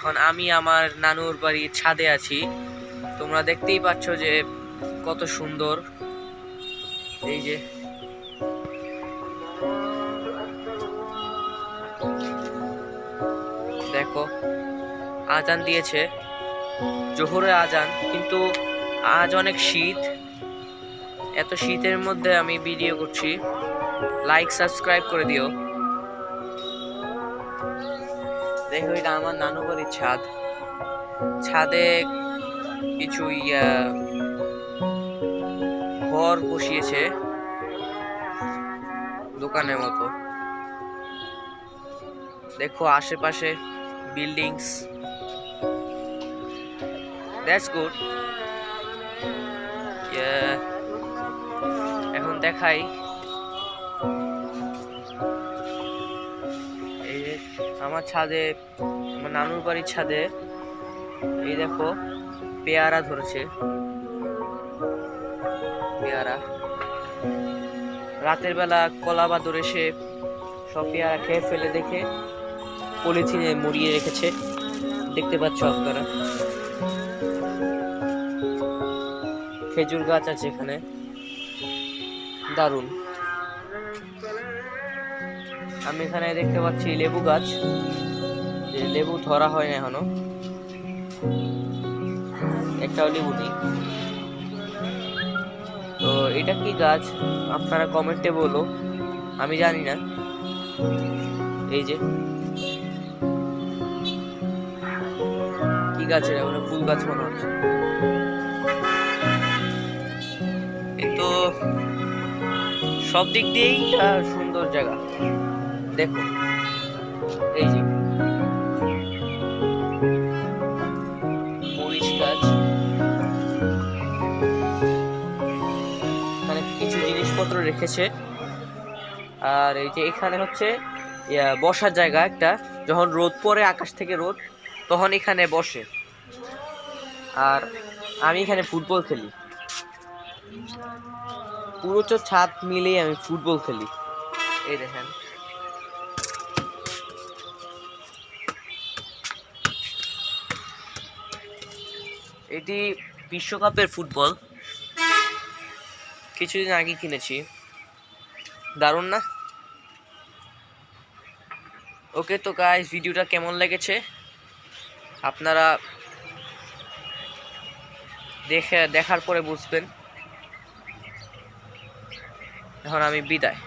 এখন আমি আমার নানুর বাড়ির ছাদে আছি। তোমরা দেখতেই পাচ্ছ যে কত সুন্দর। এই যে দেখো, আজান দিয়েছে, জোহরের আজান, কিন্তু আজ অনেক শীত। এত শীতের মধ্যে আমি ভিডিও করছি। লাইক সাবস্ক্রাইব করে দিও। দেখো, এটা আমার নানু বাড়ির ছাদ। ছাদে কিছু ঘর বসিয়েছে দোকানের মতো। দেখো আশেপাশে বিল্ডিংস, দ্যাটস গুড। এখন দেখাই, এই যে আমার ছাদে, আমার নানুর বাড়ির ছাদে, এই দেখো পেয়ারা ধরেছে। পেয়ারা রাতের বেলা কলা বাদর এসে সব পেয়ারা খেয়ে ফেলে, দেখে পলিথিনে মুড়িয়ে রেখেছে। দেখতে পাচ্ছ আপনারা, খেজুর গাছ আছে এখানে, দারুণ। আমি এখানে দেখতে পাচ্ছি লেবু গাছ, যে লেবু ধরা হয় না এখনো, একটাও লেবু নেই। তো এটা কি গাছ আপনারা কমেন্টে বলো, আমি জানি না। এই যে কি গাছ, এটা ফুল গাছ মনে হচ্ছে। কিন্তু সব দিক দিয়েই সুন্দর জায়গা। দেখো এই যে মরিচ গাছ, এখানে কিছু জিনিসপত্র রেখেছে। আর এই যে এখানে হচ্ছে বসার জায়গা একটা, যখন রোদ পড়ে আকাশ থেকে রোদ, তখন এখানে বসে। আর আমি এখানে ফুটবল খেলি, পুরো ছাদ মিলেই আমি ফুটবল খেলি। এই দেখেন, এটি বিশ্বকাপের ফুটবল, কিছুদিন আগে কিনেছি। দারুণ না? ওকে, তো গাইস, ভিডিওটা কেমন লেগেছে আপনারা দেখার পরে বুঝবেন। এখন আমি বিদায়।